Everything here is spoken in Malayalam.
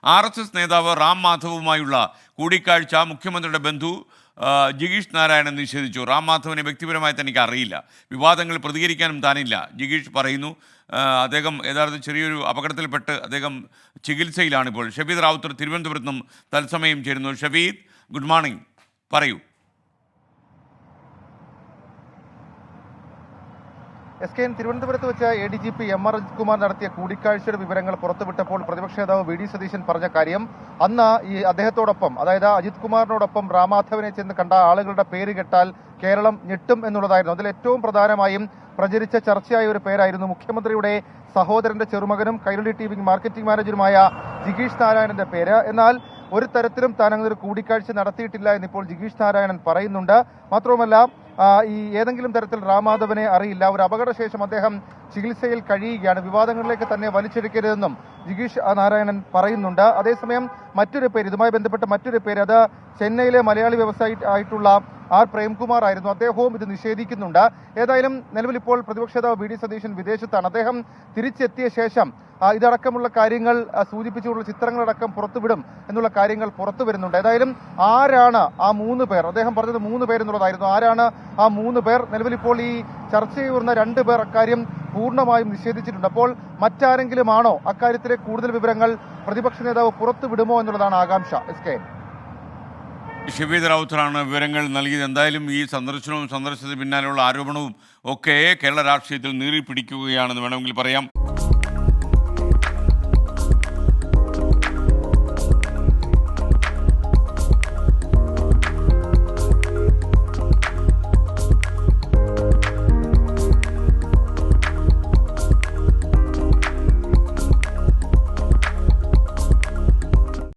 RSS നേതാവ് റാം മാധവുമായുള്ള കൂടിക്കാഴ്ച മുഖ്യമന്ത്രിയുടെ ബന്ധു ജിഗീഷ് നാരായണൻ നിഷേധിച്ചു. റാം മാധവനെ വ്യക്തിപരമായി തനിക്ക് അറിയില്ല, വിവാദങ്ങൾ പ്രതികരിക്കാനും താനില്ല. ജിഗീഷ് പറയുന്നു അദ്ദേഹം യഥാർത്ഥത്തിൽ ചെറിയൊരു അപകടത്തിൽപ്പെട്ട് അദ്ദേഹം ചികിത്സയിലാണിപ്പോൾ. ഷഫീദ് റാവുത്തർ തിരുവനന്തപുരത്ത് നിന്നും തത്സമയം ചേരുന്നു. ഷഫീദ്, ഗുഡ് മോർണിംഗ്, പറയൂ. SK തിരുവനന്തപുരത്ത് വെച്ച് ADGP MR അജിത് കുമാർ നടത്തിയ കൂടിക്കാഴ്ചയുടെ വിവരങ്ങൾ പുറത്തുവിട്ടപ്പോൾ പ്രതിപക്ഷ നേതാവ് VD സതീശൻ പറഞ്ഞ കാര്യം, അന്ന് ഈ അദ്ദേഹത്തോടൊപ്പം, അതായത് അജിത് കുമാറിനോടൊപ്പം റാമാധവനെ ചെന്ന് കണ്ട ആളുകളുടെ പേര് കേട്ടാൽ കേരളം ഞെട്ടും എന്നുള്ളതായിരുന്നു. അതിൽ ഏറ്റവും പ്രധാനമായും പ്രചരിച്ച ചർച്ചയായ ഒരു പേരായിരുന്നു മുഖ്യമന്ത്രിയുടെ സഹോദരന്റെ ചെറുമകനും കൈരളി TV മാർക്കറ്റിംഗ് മാനേജറുമായ ജിഗീഷ് നാരായണന്റെ പേര്. എന്നാൽ ഒരു തരത്തിലും താൻ അങ്ങനെ ഒരു കൂടിക്കാഴ്ച നടത്തിയിട്ടില്ല എന്നിപ്പോൾ ജിഗീഷ് നാരായണൻ പറയുന്നുണ്ട്. മാത്രവുമല്ല, ഈ ഏതെങ്കിലും തരത്തിൽ റാമാധവനെ അറിയില്ല, ഒരു അപകടശേഷം അദ്ദേഹം ചികിത്സയിൽ കഴിയുകയാണ്, വിവാദങ്ങളിലേക്ക് തന്നെ വലിച്ചെടുക്കരുതെന്നും ജിഗീഷ് നാരായണൻ പറയുന്നുണ്ട്. അതേസമയം മറ്റൊരു പേര്, ഇതുമായി ബന്ധപ്പെട്ട മറ്റൊരു പേര്, അത് ചെന്നൈയിലെ മലയാളി വ്യവസായി ആയിട്ടുള്ള R പ്രേംകുമാർ ആയിരുന്നു. അദ്ദേഹവും ഇത് നിഷേധിക്കുന്നുണ്ട്. ഏതായാലും നിലവിൽ ഇപ്പോൾ പ്രതിപക്ഷ നേതാവ് VD സതീശൻ വിദേശത്താണ്. അദ്ദേഹം തിരിച്ചെത്തിയ ശേഷം ഇതടക്കമുള്ള കാര്യങ്ങൾ സൂചിപ്പിച്ചുള്ള ചിത്രങ്ങളടക്കം പുറത്തുവിടും എന്നുള്ള കാര്യങ്ങൾ പുറത്തു വരുന്നുണ്ട്. ഏതായാലും ആരാണ് ആ 3 പേർ, അദ്ദേഹം പറഞ്ഞത് 3 പേരെന്നുള്ളതായിരുന്നു. ആരാണ് ആ 3 പേർ? നിലവിൽ ഇപ്പോൾ ഈ ചർച്ച ചെയ്യുന്ന 2 പേർ അക്കാര്യം പൂർണ്ണമായും നിഷേധിച്ചിട്ടുണ്ട്. അപ്പോൾ മറ്റാരെങ്കിലും ആണോ? അക്കാര്യത്തിലെ കൂടുതൽ വിവരങ്ങൾ പ്രതിപക്ഷ നേതാവ് പുറത്തുവിടുമോ എന്നുള്ളതാണ് ആകാംക്ഷ. SK ഷഫീദ് റാവുത്തറാണ് വിവരങ്ങൾ നൽകിയത്. എന്തായാലും ഈ സന്ദർശനത്തിന് പിന്നാലെയുള്ള ആരോപണവും ഒക്കെ കേരള രാഷ്ട്രീയത്തിൽ നീറി പിടിക്കുകയാണെന്ന് വേണമെങ്കിൽ പറയാം.